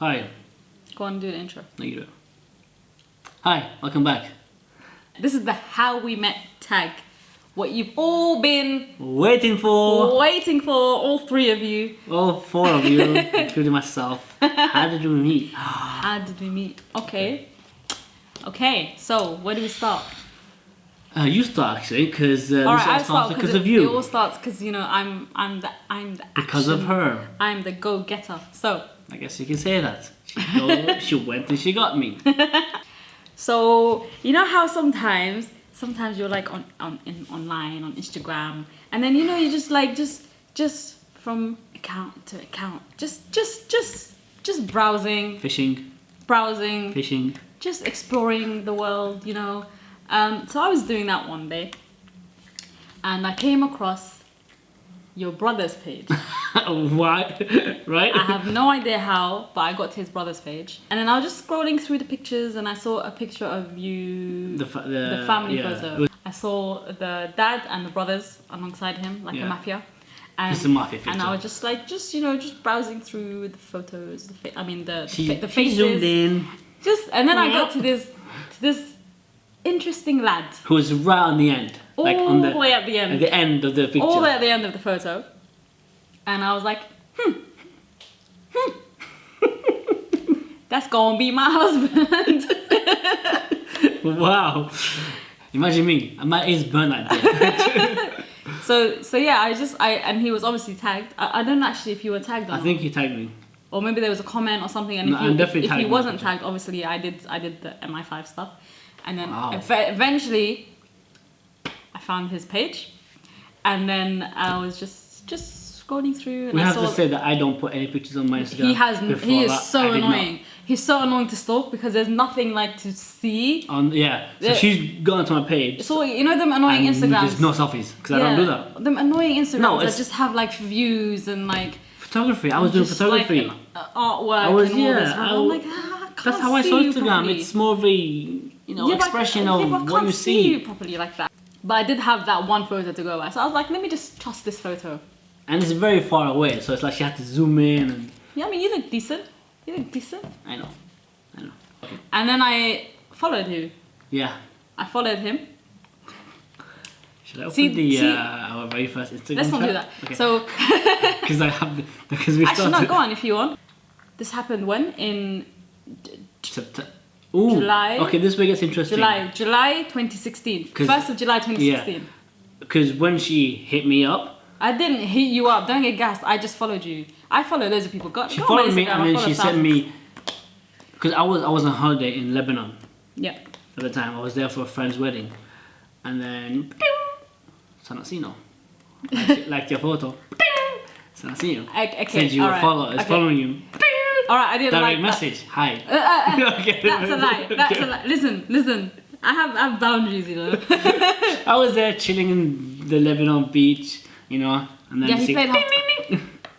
Hi. Go on, do the intro. No, you do it. Hi, welcome back. This is the How We Met tag. What you've all been Waiting for all three of you. all four of you, including myself. How did we meet? How did we meet? Okay, so where do we start? You start actually, because this All right, all I start starts because of you. It all starts because I'm the Because of her. I'm the go-getter. So I guess you can say that. She went and she got me. So you know how sometimes you're like online on Instagram, and then you just like just from account to account, just browsing, Fishing. just exploring the world, So I was doing that one day, and I came across your brother's page. Why? Right? I have no idea how, but I got to his brother's page, and then I was just scrolling through the pictures, and I saw a picture of you, the family photo. I saw the dad and the brothers alongside him, like a mafia. And, it's a mafia picture. And I was just like, just browsing through the photos. The faces. She zoomed in. And then I got to this interesting lad Who was right on the end. all the way at the end. At the end of the picture. All the way at the end of the photo. And I was like, that's gonna be my husband. Wow. Imagine me. My ears burn like that. So yeah, and he was obviously tagged. I don't know actually if you were tagged or not. I think he tagged me. Or maybe there was a comment or something, and if he wasn't tagged, obviously I did the MI5 stuff. And then eventually I found his page, and then I was just scrolling through, and we have to say that I don't put any pictures on my Instagram. He is so annoying. He's so annoying to stalk because there's nothing like to see. So she's gone to my page. So them annoying Instagrams. There's no selfies because I don't do that. Them annoying Instagrams that just have like views and like photography. I was doing photography, like, artwork. I'm like, I can't that's how I saw see you Instagram. properly. It's more of a expression of I what can't you see see. you properly like that. But I did have that one photo to go by, so I was like, let me just trust this photo. And it's very far away, so it's like she had to zoom in. And yeah, I mean, you look decent. I know. Okay. And then I followed you. Yeah. I followed him. Should I open our very first Instagram? Let's not do that. Okay. So because we actually, no, go on if you want. This happened when in July. Okay, this way gets interesting. July 2016. 1st of July 2016. Yeah. Because when she hit me up, I didn't hit you up. Don't get gassed. I just followed you. I follow loads of people. She followed me, and then she sent me. Because I was on holiday in Lebanon. Yeah. At the time, I was there for a friend's wedding, and then Sanasiino, like your photo. Sanasiino. Okay. Sent you a follow. It's following you. All right, I didn't direct like message. Hi. Okay. That's a lie. That's a lie. Listen. I have boundaries, I was there chilling in the Lebanon beach, and then he played hard.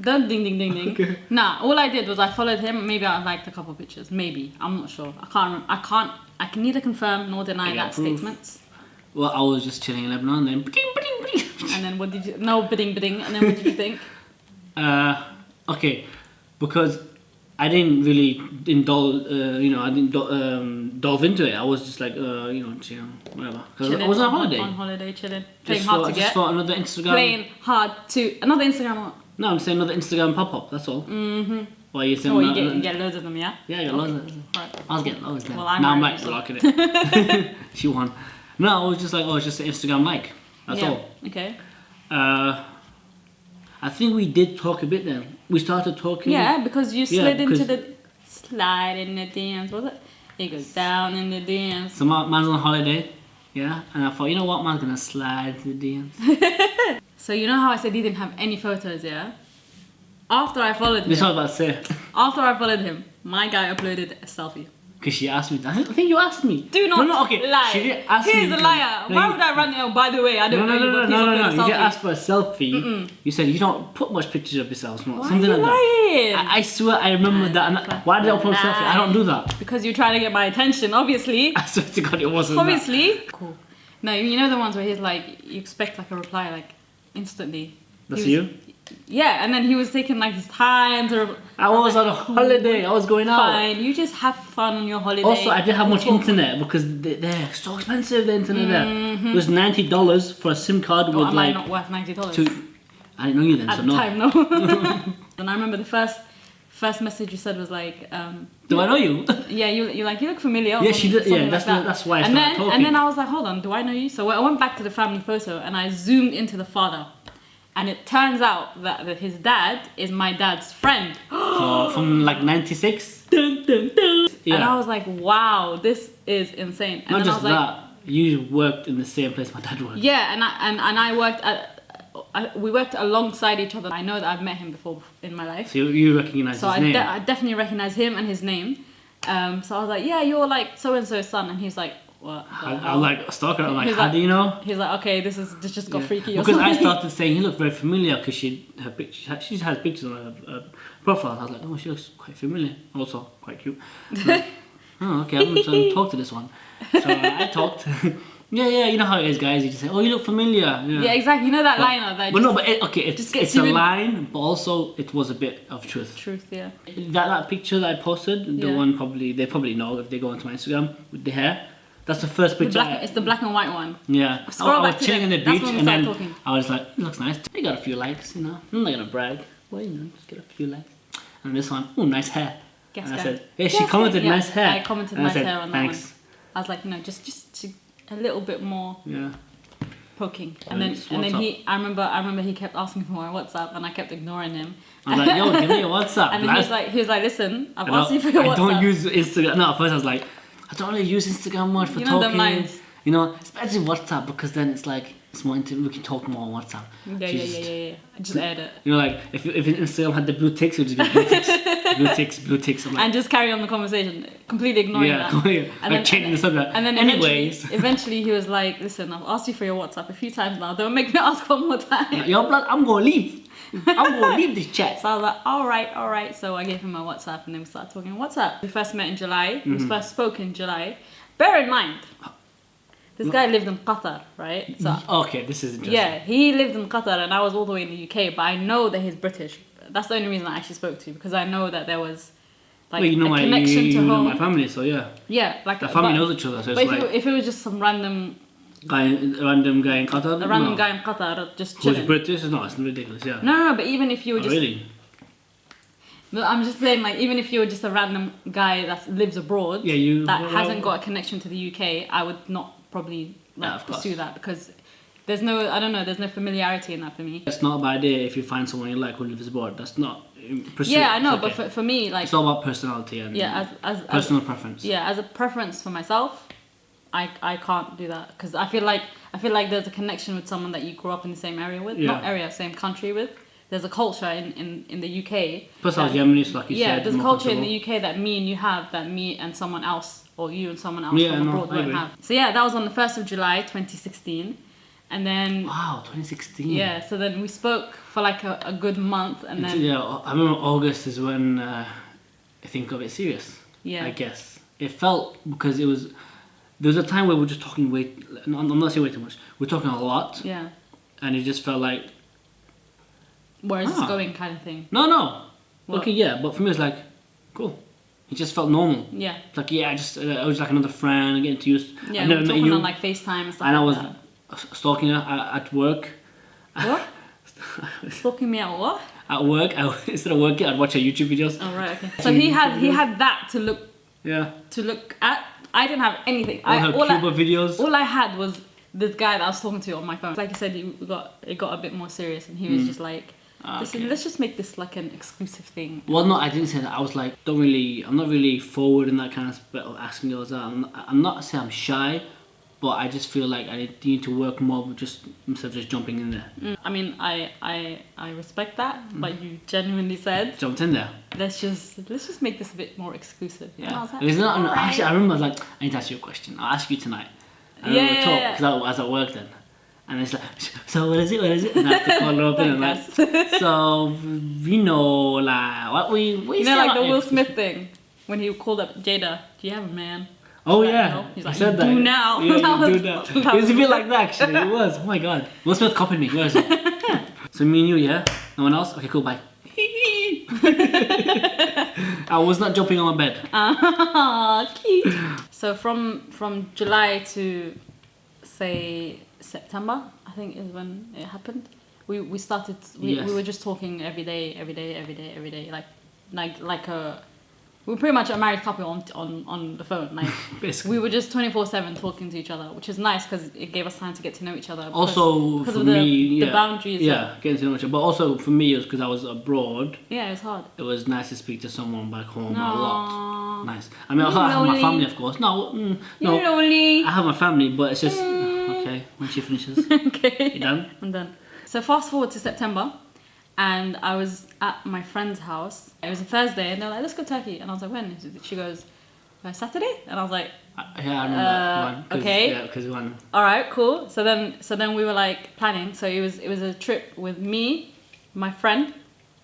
Don't ding ding ding ding. Okay. Nah, all I did was I followed him. Maybe I liked a couple pictures. Maybe, I'm not sure. I can't remember. I can neither confirm nor deny that statement. Well, I was just chilling in Lebanon, then and then what did you? No bidding. And then what did you think? Okay, because I didn't really delve into it. I was just like, chill, whatever. Because I was on holiday. On holiday, chilling, playing hard to get. Just for another Instagram. Playing hard to another Instagram. No, I'm saying another Instagram pop up. That's all. Mhm. Well, you saying you get loads of them, yeah. Yeah, I got loads of them. Right. I was getting loads. Well, now I'm back to locking it. She won. No, I was just like, it's just an Instagram like. That's all. Okay. I think we did talk a bit then. We started talking. Yeah, because you slid into the slide in the DMs, was it? It goes down in the DMs. So man's on holiday, yeah, and I thought, you know what, man's gonna slide to the DMs. So you know how I said he didn't have any photos, yeah? After I followed him. This is what I was about to say. After I followed him, my guy uploaded a selfie. Because she asked me. I think you asked me. Do not lie. She didn't ask me. He's a liar. Why would I run it? Oh, by the way, I don't know you, but please upload a selfie. You didn't ask for a selfie. You said you don't put much pictures of yourself. Why something are you like lying? that. I swear I remember that. Why did I upload a selfie? I don't do that. Because you're trying to get my attention, obviously. I swear to God, it wasn't. Obviously. That. Cool. No, you know the ones where he's like, you expect like a reply like instantly. That's you? Yeah, and then he was taking like his time to. I was on a holiday. I was going out. Fine, you just have fun on your holiday. Also, I didn't have much internet because they're so expensive. The internet there. It was $90 for a SIM card with am I not worth $90? I didn't know you then, at so the no. time, no. And I remember the first message you said was like, do I know you? Yeah, you like, you look familiar. Yeah, she did. Yeah, like that's why I started talking. And then I was like, hold on, do I know you? So I went back to the family photo and I zoomed into the father. And it turns out that his dad is my dad's friend. So from like 96? Dun, dun, dun. Yeah. And I was like, wow, this is insane. And Not then just I was like, that, you worked in the same place my dad worked. yeah, and I worked we worked alongside each other. I know that I've met him before in my life. So you recognize his name? So I definitely recognize him and his name. So I was like, yeah, you're like so-and-so's son. And he's like, what? I was like, stalker. I'm like, how like, do you know? He's like, okay, this just got freaky. Because I started saying he looked very familiar because she has pictures on her profile. I was like, oh, she looks quite familiar. Also quite cute. Like, oh, okay, I'm going to talk to this one. So I talked. Yeah, you know how it is, guys. You just say, oh, you look familiar. Yeah, exactly. You know that line of that. But no, but it's a line, but also it was a bit of truth. Truth, yeah. That picture that I posted, the one they probably know if they go onto my Instagram with the hair. That's the first picture. It's the black and white one. Yeah. Scroll I back was to chilling them. on the beach That's when we and then started talking. I was like, it looks nice. I got a few likes, you know. I'm not gonna brag. Well, you know, just get a few likes. And this one, oh, nice hair. Guess and I that. said, hey, she commented nice hair. I commented and nice I said, hair on thanks. that one. I was like, no, just a little bit more. Yeah. Poking. And then I remember he kept asking for my WhatsApp and I kept ignoring him. I was like, yo, give me your WhatsApp. And then he was like, listen, I've asked you for your WhatsApp. I don't use Instagram. No, at first I was like, I don't really use Instagram much for talking. Them lines. You know, especially WhatsApp because then it's like it's more intimate. We can talk more on WhatsApp. Yeah. Just add it. You know, like if Instagram had the blue ticks, it would just be blue ticks. I'm like, and just carry on the conversation, completely ignoring that. And then changing the subject. And then anyways, eventually he was like, listen, I've asked you for your WhatsApp a few times now. Don't make me ask one more time. Yo, blood, I'm gonna leave. I'm gonna leave this chat. So I was like, all right. So I gave him my WhatsApp and then we started talking WhatsApp. We first met in July. We first spoke in July. Bear in mind, this guy lived in Qatar, right? So okay, this is interesting. Yeah, he lived in Qatar and I was all the way in the UK, but I know that he's British. That's the only reason I actually spoke to you because I know that there was like a connection to home. Know my family, so yeah. Yeah, like the family knows each other, so but it's like if it was just some random guy in Qatar, a random guy in Qatar just chilling. Who's British? No, it's ridiculous. Yeah. No, but even if you were just really. No, I'm just saying, like, even if you were just a random guy that lives abroad, that hasn't got a connection to the UK, I would not probably pursue that because there's no familiarity in that for me. It's not a bad idea if you find someone you like who lives abroad. That's not pursue. Yeah, I know, but for me, like, it's all about personality and as personal preference. Yeah, as a preference for myself, I can't do that because I feel like there's a connection with someone that you grew up in the same area with, not area, same country with. There's a culture in the UK. Plus, I was Yemenis, like you said. Yeah, there's a culture in the UK that me and you have that me and someone else, or you and someone else from abroad won't have. So yeah, that was on the 1st of July, 2016. And then... Wow, 2016. Yeah, so then we spoke for like a good month and then... Yeah, I remember August is when I think got a bit serious. Yeah. I guess. It felt, because it was... There was a time where we were just talking I'm not saying way too much. We're talking a lot. Yeah. And it just felt like... Where is this going kind of thing? No. What? Okay, yeah, but for me it's like, cool. It just felt normal. Yeah. It's like, I was like another friend, getting to use... Yeah, we were talking on like FaceTime and stuff and like I was stalking her at work. What? Stalking me at what? At work. Instead of working, I'd watch her YouTube videos. Oh, right, okay. So he had that to look... Yeah. To look at. I didn't have anything. All her Cuba videos. All I had was this guy that I was talking to on my phone. Like I said, it got a bit more serious and he was just like... Listen, let's just make this like an exclusive thing. Well, no, I didn't say that. I was like, I'm not really forward in that kind of spit of asking girls out. I'm not saying I'm shy, but I just feel like I need to work more instead of just jumping in there. I mean, I respect that, but you genuinely said jumped in there. Let's just make this a bit more exclusive. Yeah. And I was like, actually, I remember I was like, I need to ask you a question. I'll ask you tonight. And then we'll talk because I was at work then. And it's like, so what is it? And I have to call her up and like, so, you know, like, what we you know, like the Will Smith thing, when he called up Jada, do you have a man? Oh, yeah. He's like, said that. Do now. Yeah, you do that. It was a bit like that, actually. It was. Oh, my God. Will Smith copied me. Where is it? So me and you, yeah? No one else? Okay, cool, bye. I was not jumping on my bed. Cute. So from July to, say, September, I think is when it happened. We started, we were just talking every day, like a... We were pretty much a married couple on the phone. Like basically, we were just 24/7 talking to each other, which is nice because it gave us time to get to know each other. Also, for me, the boundaries. Yeah, getting to know each other. But also for me, it was because I was abroad. Yeah, it was hard. It was nice to speak to someone back home a lot. Nice. I mean, I have my family, of course. No. You're lonely. I have my family, but it's just okay when she finishes. Okay. You done? I'm done. So fast forward to September. And I was at my friend's house. It was a Thursday, and they're like, "Let's go Turkey." And I was like, "When?" She goes, "Saturday." And I was like, "Yeah, I remember that one." Okay. Yeah, because one. All right, cool. So then we were like planning. So it was a trip with me, my friend,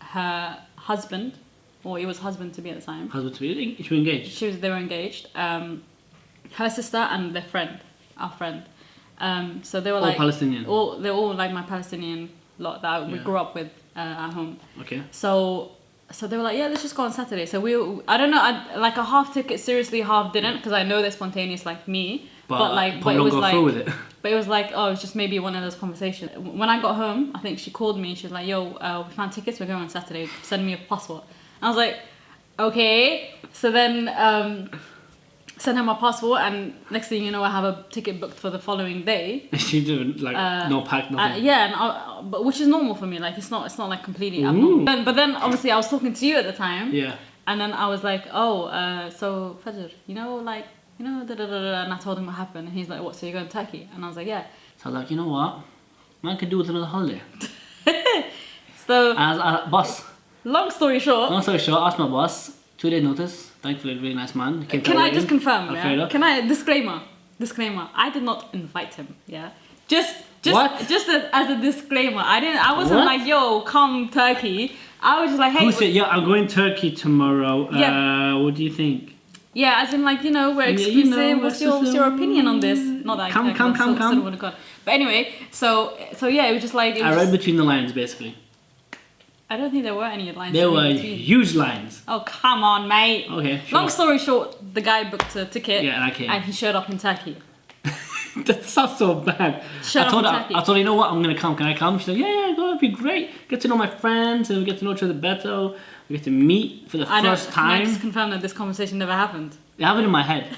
her husband, or it was husband to be at the time. Husband to be? She was engaged. They were engaged. Her sister and their friend, our friend. So they were all like Palestinian. They're all like my Palestinian lot that we grew up with. At home. Okay. So they were like, yeah, let's just go on Saturday. So I don't know, like a half took it seriously, half didn't, because I know they're spontaneous like me. But it was like, with it. But it was like, oh, it's just maybe one of those conversations. When I got home, I think she called me. She was like, yo, we found tickets. We're going on Saturday. Send me a passport. And I was like, okay. So then sent her my passport, and next thing you know, I have a ticket booked for the following day. She did no pack, nothing. Yeah, but which is normal for me. Like it's not like completely abnormal. But then obviously I was talking to you at the time. Yeah. And then I was like, so Fajr, da da da da, and I told him what happened, and he's like, what? So you're going to Turkey? And I was like, yeah. So I was like, you know what? Man could do with another holiday. So. Boss. Long story short. I asked my boss. 2 days notice. Thankfully, a really nice man. Can I just confirm? Yeah? Can I disclaimer? I did not invite him. Yeah. Just as a disclaimer, I wasn't like, yo, come Turkey. I was just like, hey. Who said, yeah, I'm going Turkey tomorrow. Yeah. What do you think? Yeah, as in like, we're exclusive. What's your opinion on this? Not that come. But anyway, so yeah, it was just like. I read between the lines, basically. I don't think there were any lines. There were huge lines. Oh, come on, mate. Okay, sure. Long story short, the guy booked a ticket. Yeah, and I came. And he showed up in Turkey. That sounds so bad. I told her, you know what, I'm going to come. Can I come? She said, yeah, go. It'd be great. Get to know my friends and we get to know each other better. We get to meet for the first time. Can I just confirm that this conversation never happened? It happened in my head.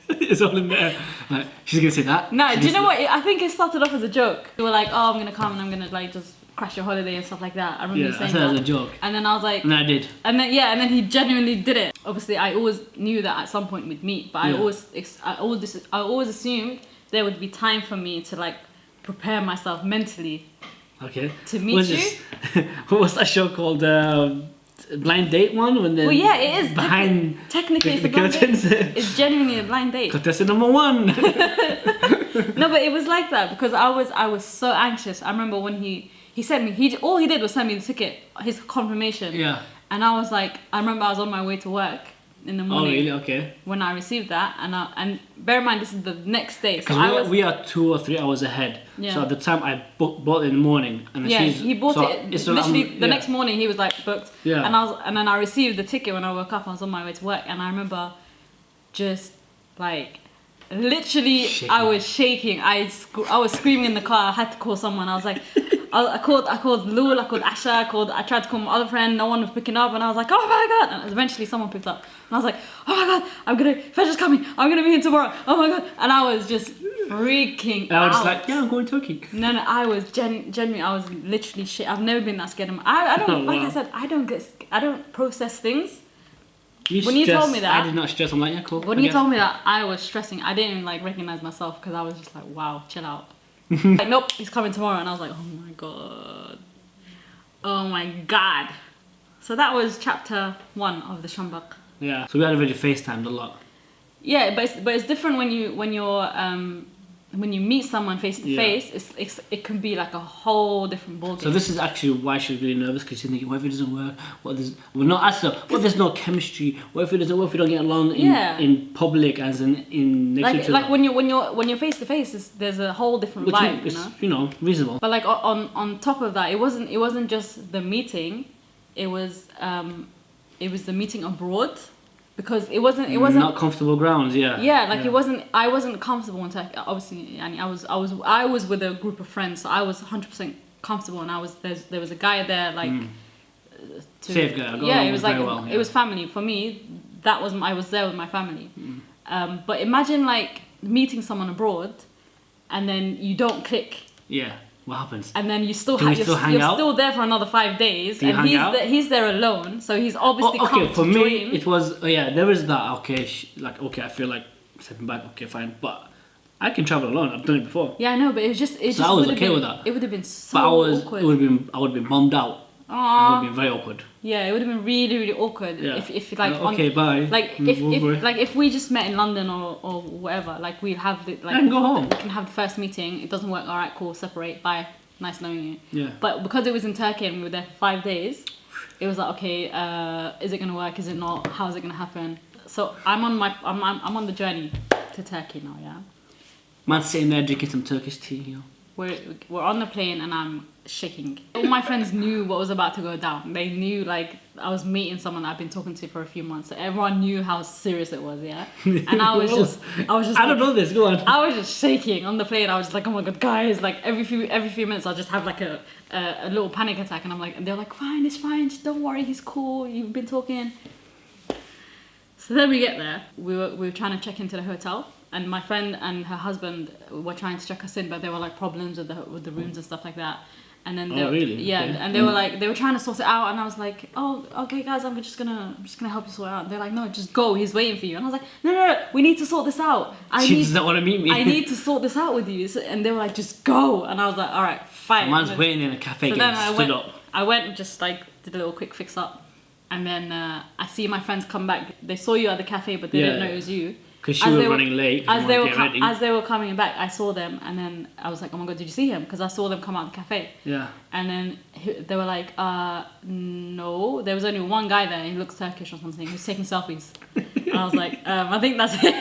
It's all in there. Like, she's going to say that. No, do you know what? I think it started off as a joke. We were like, oh, I'm going to come and I'm going to like just crash your holiday and stuff like that. I remember saying that. I said it as a joke. And then I was like... And I did. And then he genuinely did it. Obviously, I always knew that at some point we'd meet, but I always assumed there would be time for me to like prepare myself mentally. Okay. To meet you. What was that show called? Blind date one? Well, yeah, it is. Behind technically, it's the curtains. It's genuinely a blind date. Contestant number 1. No, but it was like that because I was so anxious. I remember when he sent me, all he did was send me the ticket, his confirmation. Yeah. And I was like, I remember I was on my way to work in the morning. Oh, really? Okay. When I received that, and bear in mind this is the next day. Because we are 2 or 3 hours ahead. Yeah. So at the time I bought it in the morning, and he bought it literally the next morning. He was like booked. Yeah. And then I received the ticket when I woke up. I was on my way to work, and I remember just like. Literally, shaking. I was shaking. I was screaming in the car. I had to call someone. I was like, I called Lul, I called Asha, I tried to call my other friend. No one was picking up, and I was like, oh my god! And eventually, someone picked up, and I was like, oh my god, Fetch is coming. I'm gonna be here tomorrow. Oh my god! And I was just freaking out. I was like, yeah, I'm going to Turkey. No, I was genuinely. I was literally shit. I've never been that scared. I don't like I said. I don't process things. When you told me that, I did not stress. I'm like, yeah, cool. When you told me that, I was stressing. I didn't even like recognize myself because I was just like, wow, chill out. Like, nope, he's coming tomorrow, and I was like, oh my god. So that was chapter 1 of the Shambak. Yeah. So we had already FaceTimed a lot. Yeah, but it's different when you're when you meet someone face to face, it can be like a whole different ballgame. So this is actually why she's really nervous, because she's thinking, what if it doesn't work? What if there's no chemistry? What if we don't get along in public as in next to each other? Like when you're face to face, there's a whole different vibe. Reasonable. But like on top of that, it wasn't just the meeting, it was the meeting abroad. Because it wasn't not comfortable grounds, I wasn't comfortable in Turkey. Obviously, I was with a group of friends, so I was 100% comfortable, and there was a guy there like safe guy. It was it was family for me. I was there with my family. But imagine like meeting someone abroad, and then you don't click. Yeah. What happens? And then you're still there for another 5 days, and he's there alone, so he's obviously come for to me join. it was there is that I feel like stepping back, okay, fine, but I can travel alone. I've done it before. Yeah, I know, but I was okay with that. It would have been so awkward. I would have been bummed out. It would have been very awkward. Yeah, it would have been really, really awkward if like bye. Like if we just met in London or whatever, like we have and go home. We can have the first meeting. It doesn't work. All right, cool. Separate. Bye. Nice knowing you. Yeah. But because it was in Turkey and we were there for 5 days, it was like, okay, is it gonna work? Is it not? How is it gonna happen? So I'm on the journey to Turkey now. Yeah. Man's sitting there drinking some Turkish tea. We're on the plane and I'm shaking. All my friends knew what was about to go down. They knew like I was meeting someone I've been talking to for a few months. So everyone knew how serious it was, yeah. And I was just I don't know this. Go on. I was just shaking on the plane. I was just like, oh my god, guys! Like every few minutes, I'll just have like a little panic attack, and they're like, fine, it's fine. Just don't worry, he's cool. You've been talking. So then we get there. We were trying to check into the hotel. And my friend and her husband were trying to check us in, but there were like problems with the rooms and stuff like that. And then and they were trying to sort it out, and I was like, oh, okay, guys, I'm just gonna help you sort it out. And they're like, no, just go. He's waiting for you. And I was like, no, we need to sort this out. She doesn't want to meet me. I need to sort this out with you. And they were like, just go. And I was like, all right, fine. Man's waiting in a cafe. So then I went and just like did a little quick fix up, and then I see my friends come back. They saw you at the cafe, but they didn't know it was you. Because you were running late. As they were coming back, I saw them, and then I was like, "Oh my god, did you see him?" Because I saw them come out of the cafe. Yeah. And then they were like, "No." There was only one guy there. He looks Turkish or something. He was taking selfies. And I was like, "I think that's him."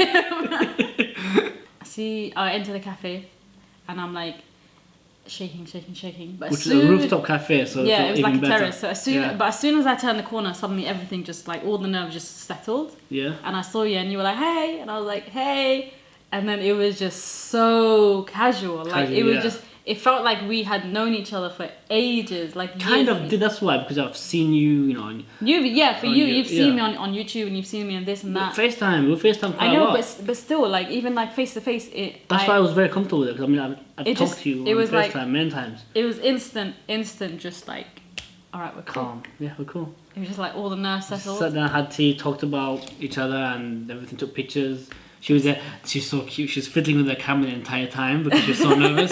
I enter the cafe, and I'm like shaking. But which is a rooftop cafe, so it was like a better. terrace. So as soon as I turned the corner, suddenly everything just like all the nerves just settled. Yeah. And I saw you, and you were like, "Hey," and I was like, "Hey," and then it was just so casual. Like it was just. It felt like we had known each other for ages, like kind of. That's why, because I've seen you, you've seen me on YouTube, and you've seen me on this and that. We FaceTime quite a lot. but still, like even like face to face, that's why I was very comfortable with it. Because I mean, I've talked to you on FaceTime many times. It was instant, just like, all right, we're cool. Calm. Yeah, we're cool. It was just like all the nerves settled. Sat down, had tea, talked about each other and everything. Took pictures. She was there. She's so cute. She's fiddling with her camera the entire time because she's so nervous.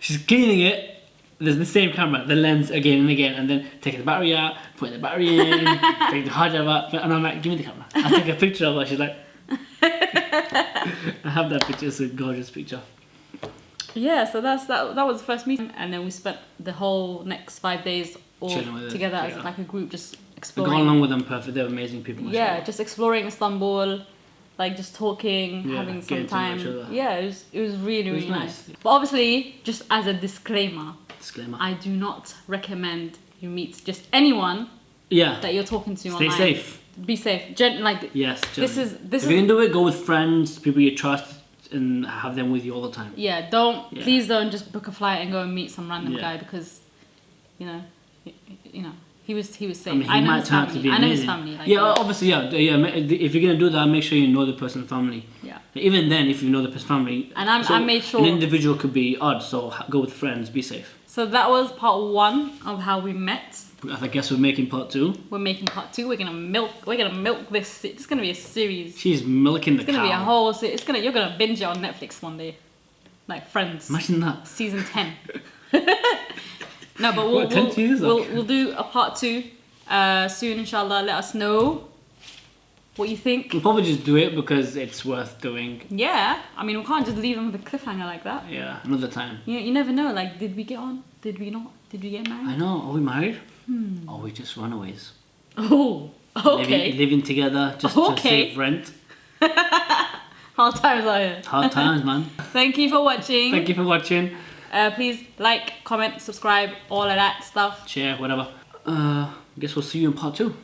She's cleaning it. There's the same camera, the lens again and again, and then taking the battery out, putting the battery in, taking the hard drive out, and I'm like, give me the camera. I take a picture of her. She's like, I have that picture. It's a gorgeous picture. Yeah, so that was the first meeting, and then we spent the whole next 5 days all together as like a group, just exploring. Got along with them perfect. They're amazing people. Yeah, just exploring Istanbul. Like just talking, having some time. Yeah, it was really, really nice. But obviously, just as a disclaimer, I do not recommend you meet just anyone that you're talking to online. Stay safe. Be safe. Yes. This is. If you can do it, go with friends, people you trust, and have them with you all the time. Yeah. Please don't just book a flight and go and meet some random guy, because, you know. He was safe. I mean, he might turn out to be amazing. I know his family. Like, obviously, if you're gonna do that, make sure you know the person's family. Yeah. Even then, if you know the person's family, and I made sure an individual could be odd. So go with friends. Be safe. So that was part 1 of how we met. I guess we're making part 2. We're making part 2. We're gonna milk this. It's gonna be a series. She's milking the cow. It's gonna be a whole. You're gonna binge it on Netflix one day, like Friends. Imagine that. Season 10. No, but we'll do a part 2 soon, inshallah. Let us know what you think. We'll probably just do it because it's worth doing. Yeah, I mean, we can't just leave them with a cliffhanger like that. Yeah, another time. You never know. Like, did we get on? Did we not? Did we get married? I know. Are we married? Or are we just runaways? Oh, okay. Living together just to save rent. Hard times are here. Hard times, man. Thank you for watching. Thank you for watching. Please like, comment, subscribe, all of that stuff. Share, whatever. Guess we'll see you in part 2.